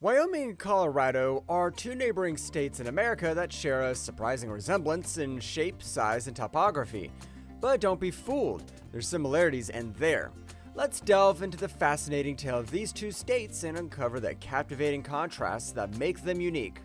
Wyoming and Colorado are two neighboring states in America that share a surprising resemblance in shape, size, and topography. But don't be fooled, their similarities end there. Let's delve into the fascinating tale of these two states and uncover the captivating contrasts that make them unique.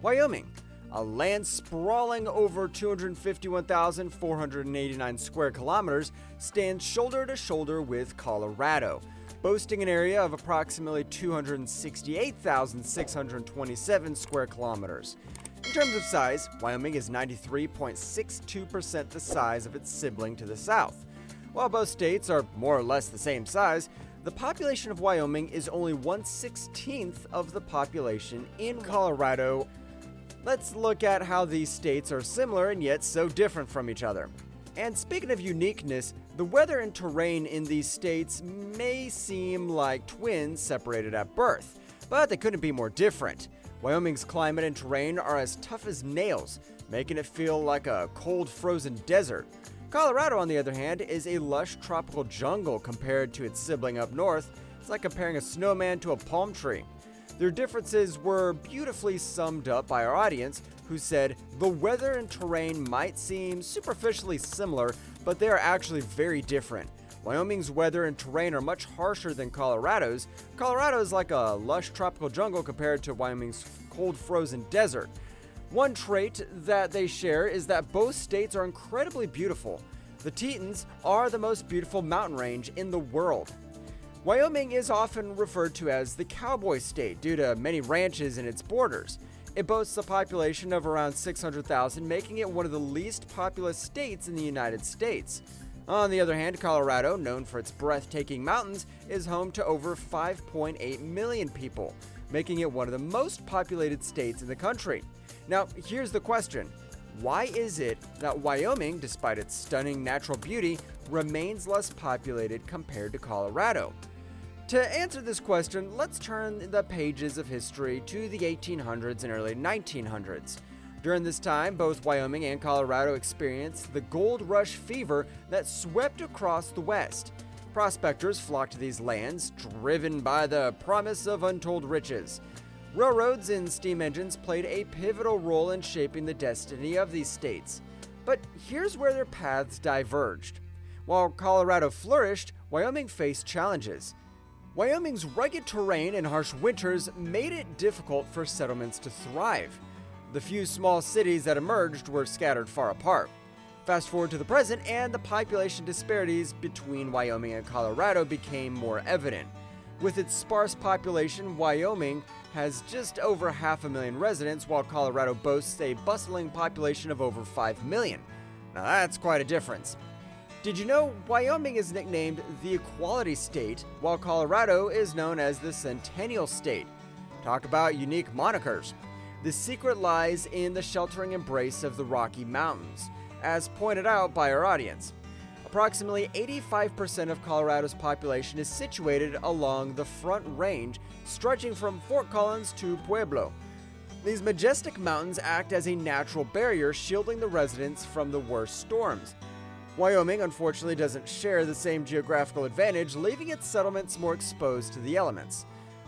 Wyoming, a land sprawling over 251,489 square kilometers, stands shoulder to shoulder with Colorado, boasting an area of approximately 268,627 square kilometers. In terms of size, Wyoming is 93.62% the size of its sibling to the south. While both states are more or less the same size, the population of Wyoming is only 1/16th of the population in Colorado. Let's look at how these states are similar and yet so different from each other. And speaking of uniqueness, the weather and terrain in these states may seem like twins separated at birth, but they couldn't be more different. Wyoming's climate and terrain are as tough as nails, making it feel like a cold, frozen desert. Colorado, on the other hand, is a lush tropical jungle compared to its sibling up north. It's like comparing a snowman to a palm tree. Their differences were beautifully summed up by our audience, who said, "The weather and terrain might seem superficially similar, but they are actually very different. Wyoming's weather and terrain are much harsher than Colorado's. Colorado is like a lush tropical jungle compared to Wyoming's cold, frozen desert." One trait that they share is that both states are incredibly beautiful. The Tetons are the most beautiful mountain range in the world. Wyoming is often referred to as the cowboy state due to many ranches in its borders. It boasts a population of around 600,000, making it one of the least populous states in the United States. On the other hand, Colorado, known for its breathtaking mountains, is home to over 5.8 million people, making it one of the most populated states in the country. Now, here's the question. Why is it that Wyoming, despite its stunning natural beauty, remains less populated compared to Colorado? To answer this question, let's turn the pages of history to the 1800s and early 1900s. During this time, both Wyoming and Colorado experienced the gold rush fever that swept across the West. Prospectors flocked to these lands, driven by the promise of untold riches. Railroads and steam engines played a pivotal role in shaping the destiny of these states. But here's where their paths diverged. While Colorado flourished, Wyoming faced challenges. Wyoming's rugged terrain and harsh winters made it difficult for settlements to thrive. The few small cities that emerged were scattered far apart. Fast forward to the present, and the population disparities between Wyoming and Colorado became more evident. With its sparse population, Wyoming has just over 500,000 residents, while Colorado boasts a bustling population of over 5 million. Now that's quite a difference. Did you know Wyoming is nicknamed the Equality State, while Colorado is known as the Centennial State? Talk about unique monikers. The secret lies in the sheltering embrace of the Rocky Mountains, as pointed out by our audience. Approximately 85% of Colorado's population is situated along the Front Range, stretching from Fort Collins to Pueblo. These majestic mountains act as a natural barrier, shielding the residents from the worst storms. Wyoming, unfortunately, doesn't share the same geographical advantage, leaving its settlements more exposed to the elements.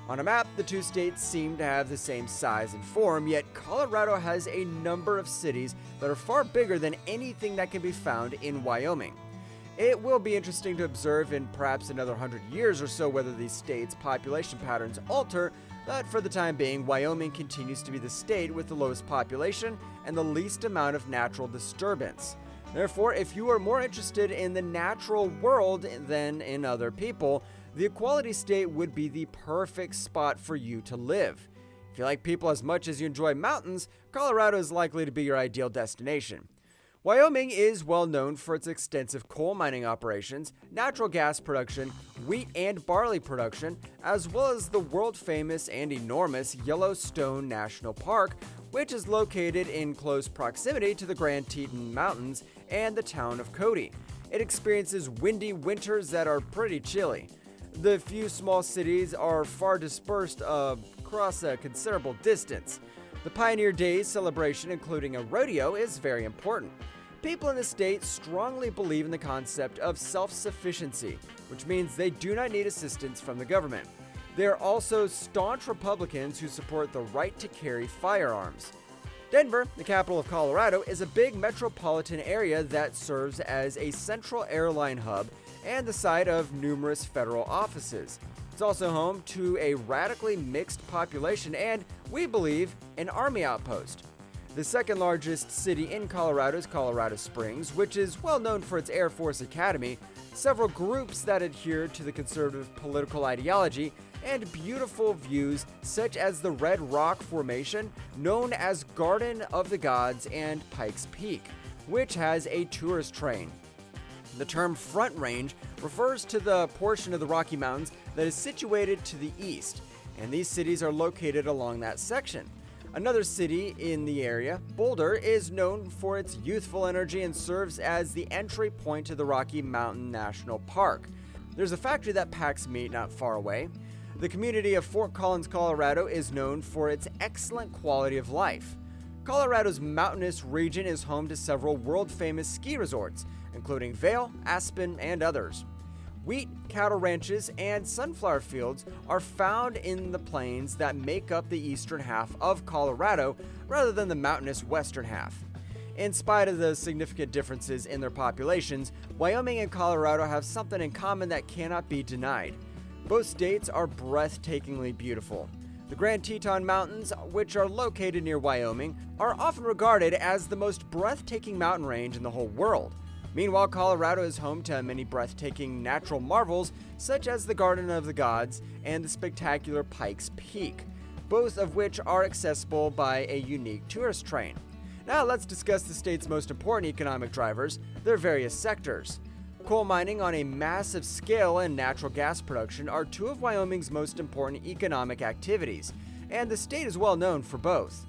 On a map, the two states seem to have the same size and form, yet Colorado has a number of cities that are far bigger than anything that can be found in Wyoming. It will be interesting to observe in perhaps another 100 years or so whether these states' population patterns alter, but for the time being, Wyoming continues to be the state with the lowest population and the least amount of natural disturbance. Therefore, if you are more interested in the natural world than in other people, the Equality State would be the perfect spot for you to live. If you like people as much as you enjoy mountains, Colorado is likely to be your ideal destination. Wyoming is well known for its extensive coal mining operations, natural gas production, wheat and barley production, as well as the world-famous and enormous Yellowstone National Park, which is located in close proximity to the Grand Teton Mountains and the town of Cody. It experiences windy winters that are pretty chilly. The few small cities are far dispersed across a considerable distance. The Pioneer Days celebration, including a rodeo, is very important. People in the state strongly believe in the concept of self-sufficiency, which means they do not need assistance from the government. They are also staunch Republicans who support the right to carry firearms. Denver, the capital of Colorado, is a big metropolitan area that serves as a central airline hub and the site of numerous federal offices. It's also home to a radically mixed population and, we believe, an army outpost. The second largest city in Colorado is Colorado Springs, which is well known for its Air Force Academy, several groups that adhere to the conservative political ideology, and beautiful views such as the Red Rock Formation, known as Garden of the Gods, and Pikes Peak, which has a tourist train. The term Front Range refers to the portion of the Rocky Mountains that is situated to the east, and these cities are located along that section. Another city in the area, Boulder, is known for its youthful energy and serves as the entry point to the Rocky Mountain National Park. There's a factory that packs meat not far away. The community of Fort Collins, Colorado is known for its excellent quality of life. Colorado's mountainous region is home to several world-famous ski resorts, including Vail, Aspen, and others. Wheat, cattle ranches, and sunflower fields are found in the plains that make up the eastern half of Colorado rather than the mountainous western half. In spite of the significant differences in their populations, Wyoming and Colorado have something in common that cannot be denied. Both states are breathtakingly beautiful. The Grand Teton Mountains, which are located near Wyoming, are often regarded as the most breathtaking mountain range in the whole world. Meanwhile, Colorado is home to many breathtaking natural marvels, such as the Garden of the Gods and the spectacular Pikes Peak, both of which are accessible by a unique tourist train. Now let's discuss the state's most important economic drivers, their various sectors. Coal mining on a massive scale and natural gas production are two of Wyoming's most important economic activities, and the state is well known for both.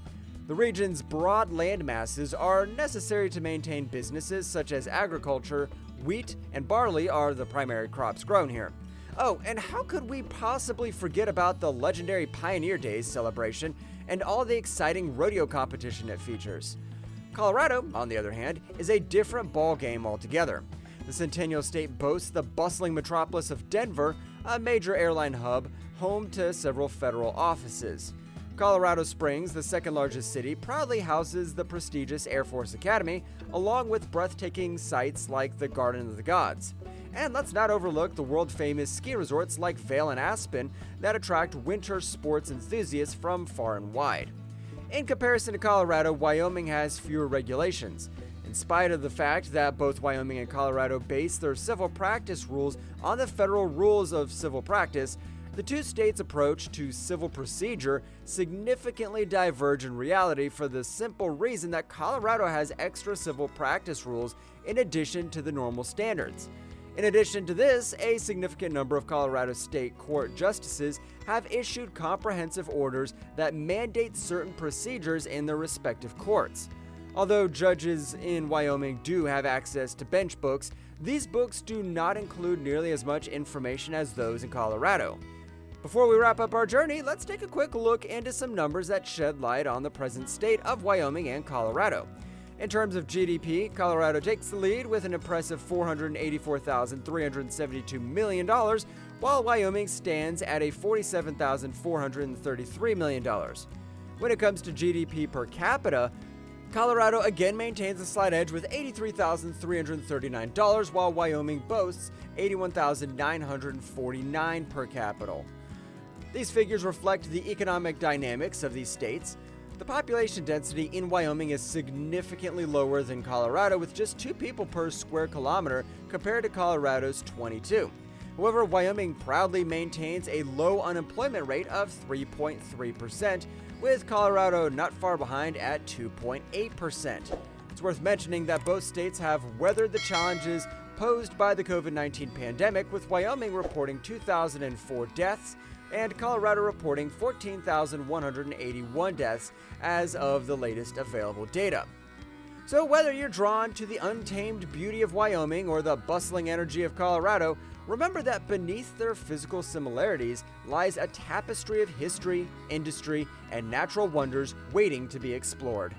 The region's broad land masses are necessary to maintain businesses such as agriculture. Wheat and barley are the primary crops grown here. Oh, and how could we possibly forget about the legendary Pioneer Days celebration and all the exciting rodeo competition it features? Colorado, on the other hand, is a different ballgame altogether. The Centennial State boasts the bustling metropolis of Denver, a major airline hub, home to several federal offices. Colorado Springs, the second largest city, proudly houses the prestigious Air Force Academy, along with breathtaking sites like the Garden of the Gods. And let's not overlook the world-famous ski resorts like Vail and Aspen that attract winter sports enthusiasts from far and wide. In comparison to Colorado, Wyoming has fewer regulations. In spite of the fact that both Wyoming and Colorado base their civil practice rules on the federal rules of civil practice, the two states' approach to civil procedure significantly diverge in reality for the simple reason that Colorado has extra civil practice rules in addition to the normal standards. In addition to this, a significant number of Colorado state court justices have issued comprehensive orders that mandate certain procedures in their respective courts. Although judges in Wyoming do have access to bench books, these books do not include nearly as much information as those in Colorado. Before we wrap up our journey, let's take a quick look into some numbers that shed light on the present state of Wyoming and Colorado. In terms of GDP, Colorado takes the lead with an impressive $484,372 million, while Wyoming stands at a $47,433 million. When it comes to GDP per capita, Colorado again maintains a slight edge with $83,339, while Wyoming boasts $81,949 per capita. These figures reflect the economic dynamics of these states. The population density in Wyoming is significantly lower than Colorado, with just 2 people per square kilometer compared to Colorado's 22. However, Wyoming proudly maintains a low unemployment rate of 3.3%, with Colorado not far behind at 2.8%. It's worth mentioning that both states have weathered the challenges posed by the COVID-19 pandemic, with Wyoming reporting 2,004 deaths and Colorado reporting 14,181 deaths as of the latest available data. So whether you're drawn to the untamed beauty of Wyoming or the bustling energy of Colorado, remember that beneath their physical similarities lies a tapestry of history, industry, and natural wonders waiting to be explored.